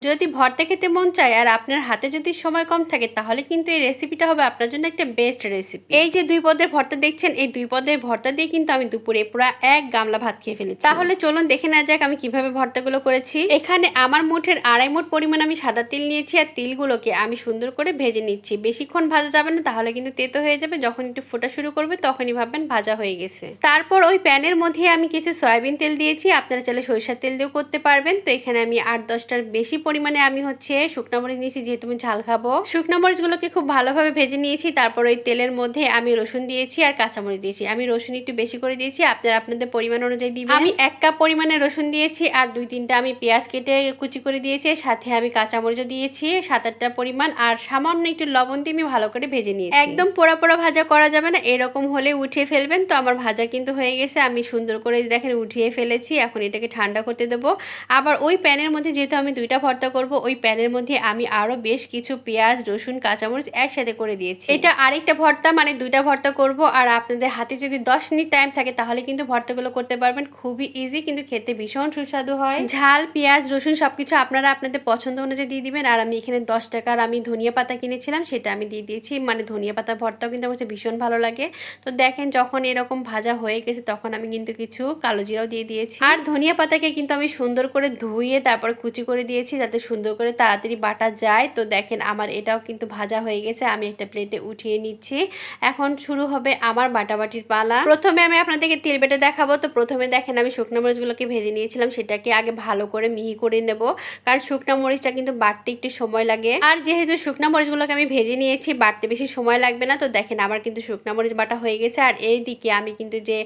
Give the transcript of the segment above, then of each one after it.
যদি ভর্তা খেতে মন চায় আর আপনার হাতে যদি সময় কম থাকে তাহলে কিন্তু এই রেসিপিটা হবে আপনার জন্য একটা বেস্ট রেসিপি। এই যে 2 পদের ভর্তা দেখছেন, এই 2 পদের ভর্তা দিয়ে কিন্তু আমি দুপুরে পুরো 1 গামলা ভাত খেয়ে ফেলেছি। তাহলে চলুন দেখে নেওয়া যাক আমি কিভাবে ভর্তাগুলো করেছি। এখানে আমার মুঠের 2.5 মুঠ পরিমাণ আমি সাদা তিল নিয়েছি আর তিলগুলোকে আমি সুন্দর করে ভেজে নিচ্ছি। বেশিক্ষণ ভাজা যাবে না, তাহলে কিন্তু তেতো হয়ে যাবে। যখন একটু ফোটা শুরু করবে তখনই ভাববেন ভাজা হয়ে গেছে। তারপর ওই প্যানের মধ্যে আমি কিছু সয়াবিন তেল দিয়েছি, আপনারা চাইলে সরিষার তেল দিয়েও করতে পারবেন। তো এখানে আমি 8-10টার বেশি পরিমাণে আমি শুকনা মরিচ নিয়েছি, যেহেতু আমি ঝাল খাবো। শুকনা মরিচগুলোকে খুব ভালোভাবে ভেজে নিয়েছি। তারপর ওই তেলের মধ্যে আমি রসুন দিয়েছি আর কাঁচামরিচ দিয়েছি। আমি রসুন একটু বেশি করে দিয়েছি, আপনারা আপনাদের পরিমাণ অনুযায়ী দিবেন। আমি 1 কাপ পরিমাণে রসুন দিয়েছি আর 2-3টা আমি পেঁয়াজ কেটে কুচি করে দিয়েছি। সাথে আমি কাঁচামরিচও দিয়েছি 7-8টা পরিমাণ, আর সামান্য একটু লবণ দিয়ে আমি ভালো করে ভেজে নিয়েছি। একদম পোড়া পোড়া ভাজা করা যাবে না, এরকম হলে উঠিয়ে ফেলবেন। তো আমার ভাজা কিন্তু হয়ে গেছে, আমি সুন্দর করে দেখেন উঠিয়ে ফেলেছি। এখন এটাকে ঠান্ডা করতে দেবো। আবার ওই প্যানের মধ্যে যেহেতু আমি 2টা ভর্তা করব, ওই প্যানের মধ্যে আমি আরো বেশ কিছু পেঁয়াজ, রসুন, কাঁচামরিচ একসাথে করে দিয়েছি। এটা আরেকটা ভর্তা, মানে 2টা ভর্তা করব। আর আপনাদের হাতে যদি 10 মিনিট টাইম থাকে তাহলে কিন্তু ভর্তাগুলো করতে পারবেন। খুবই ইজি, কিন্তু খেতে ভীষণ সুস্বাদু হয়। ঝাল, পেঁয়াজ, রসুন সবকিছু আপনারা আপনাদের পছন্দ অনুযায়ী দিয়ে দিবেন। আর আমি এখানে 10 টাকার আমি ধনিয়া পাতা কিনেছিলাম, সেটা আমি দিয়ে দিয়েছি। মানে ধনিয়া পাতা ভর্তাও কিন্তু আমার ভীষণ ভালো লাগে। তো দেখেন যখন এরকম ভাজা হয়ে গেছে তখন আমি কিন্তু কিছু কালো জিরাও দিয়ে দিয়েছি। আর ধনিয়া পাতাকে কিন্তু আমি সুন্দর করে ধুয়ে তারপর কুচি করে দিয়েছি, যাতে সুন্দর করে তাড়াতাড়ি বাটা যায়। তো দেখেন আমার এটাও কিন্তু ভাজা হয়ে গেছে, আমি একটা প্লেটে উঠিয়ে নিচ্ছি। এখন শুরু হবে আমার বাটাবাটির পালা। প্রথমে আমি আপনাদেরকে তেল বেটে দেখাবো। তো প্রথমে দেখেন আমি শুকনো মরিচগুলোকে ভেজে নিয়েছিলাম, সেটাকে আগে ভালো করে মিহি করে নেব, কারণ শুকনো মরিচটা কিন্তু বাটতে একটু সময় লাগে। আর যেহেতু শুকনো মরিচগুলোকে আমি ভেজে নিয়েছি, বাটতে বেশি সময় লাগবে না। তো দেখেন আমার কিন্তু শুকনো মরিচ বাটা হয়ে গেছে। আর এই দিকে আমি কিন্তু যে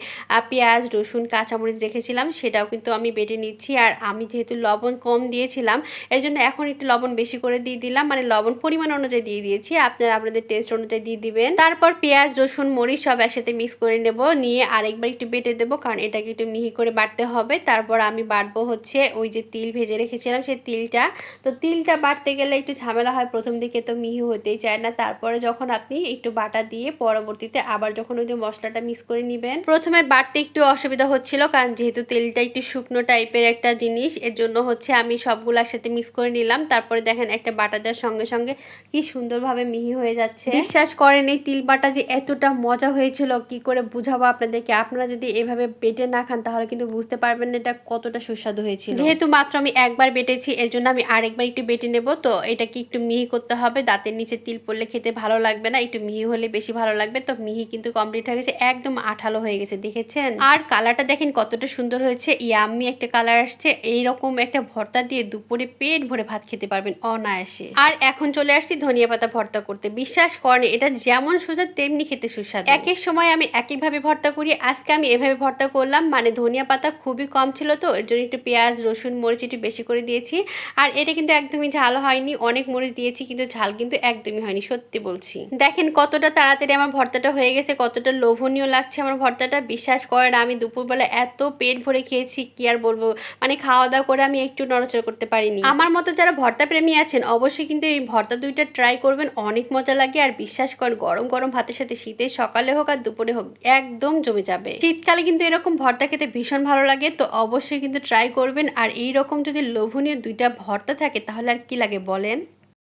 পেঁয়াজ, রসুন, কাঁচামরিচ রেখেছিলাম সেটাও কিন্তু আমি বেটে নিচ্ছি। আর আমি যেহেতু লবণ কম দিয়েছিলাম, এর জন্য এখন একটু লবণ বেশি করে দিয়ে দিলাম, মানে লবণ পরিমাণ অনুযায়ী দিয়ে দিয়েছি, আপনারা আপনাদের টেস্ট অনুযায়ী দিয়ে দিবেন। তারপর পেঁয়াজ, রসুন, মরিচ সব একসাথে মিক্স করে নেব, নিয়ে আরেকবার একটু বেটে দেবো, কারণ এটাকে একটু মিহি করে বাটতে হবে। তারপর আমি বাটবো হচ্ছে ওই যে তিল ভেজে রেখেছিলাম সেই তিলটা। তো তিলটা বাটতে গেলে একটু ঝামেলা হয়, প্রথম দিকে তো মিহি হতেই চায় না। তারপরে যখন আপনি একটু বাটা দিয়ে পরবর্তীতে আবার যখন ওই যে মশলাটা মিক্স করে নেবেন, প্রথমে বাটতে একটু অসুবিধা হচ্ছিল, কারণ যেহেতু তেলটা একটু শুকনো টাইপের একটা জিনিস, এর জন্য হচ্ছে আমি সবগুলো একসাথে মিক্স করে নিলাম। তারপরে দেখেন একটা বাটা দেওয়ার সঙ্গে সঙ্গে কি সুন্দরভাবে মিহি হয়ে যাচ্ছে। বিশ্বাস করেন এই তিল বাটা যে এতটা মজা হয়েছিল, কি করে বুঝাবো আপনাদেরকে। আপনারা যদি এভাবে বেটে না খান তাহলে কিন্তু বুঝতে পারবেন না এটা কতটা সুস্বাদু হয়েছিল। যেহেতু মাত্র আমি একবার বেটেছি, এর জন্য আমি আরেকবার একটু বেটে নেব। তো এটাকে একটু মিহি করতে হবে, দাঁতের নিচে তিল পড়লে খেতে ভালো লাগবে না, একটু মিহি হলে বেশি ভালো লাগবে। তো মিহি কিন্তু কমপ্লিট হয়ে গেছে, একদম আঠালো হয়ে গেছে, দেখেছেন? আর কালারটা দেখেন কতটা সুন্দর হয়েছে, ইয়াম্মি একটা কালার আসছে। এইরকম একটা ভর্তা দিয়ে দুপুরে পেট ভরে ভাত খেতে পারবেন অনায়াসে। আর এখন চলে আসছি ধনিয়া পাতা ভর্তা করতে। বিশ্বাস করেন এটা যেমন সোজা তেমনি খেতে সুস্বাদু। এক এক সময় আমি একইভাবে ভর্তা করি, আজকে আমি এভাবে ভর্তা করলাম। মানে ধনিয়া পাতা খুবই কম ছিল, তো এর জন্য একটু পেঁয়াজ, রসুন, মরিচ একটু বেশি করে দিয়েছি। আর এটা কিন্তু একদমই ঝাল হয়নি, অনেক মরিচ দিয়েছি কিন্তু ঝাল কিন্তু একদমই হয়নি, সত্যি বলছি। দেখেন কতটা তাড়াতাড়ি আমার ভর্তাটা হয়ে গেছে, কতটা লোভনীয় লাগছে আমার ভর্তাটা। বিশ্বাস করেন আমি দুপুরবেলা এত পেট ভরে খেয়েছি, কি আর বলবো। মানে খাওয়া দাওয়া করে আমি একটু নড়াচড়া করতে পারিনি। আমার মতো যারা ভর্তা প্রেমী আছেন অবশ্যই কিন্তু এই ভর্তা 2টা ট্রাই করবেন, অনেক মজা লাগে। আর বিশ্বাস করেন গরম গরম ভাতের সাথে, শীতের সকালে হোক আর দুপুরে হোক, একদম জমে যাবে। শীতকালে কিন্তু এরকম ভর্তা খেতে ভীষণ ভালো লাগে, তো অবশ্যই কিন্তু ট্রাই করবেন। আর এইরকম যদি লোভনীয় 2টা ভর্তা থাকে তাহলে আর কি লাগে বলেন।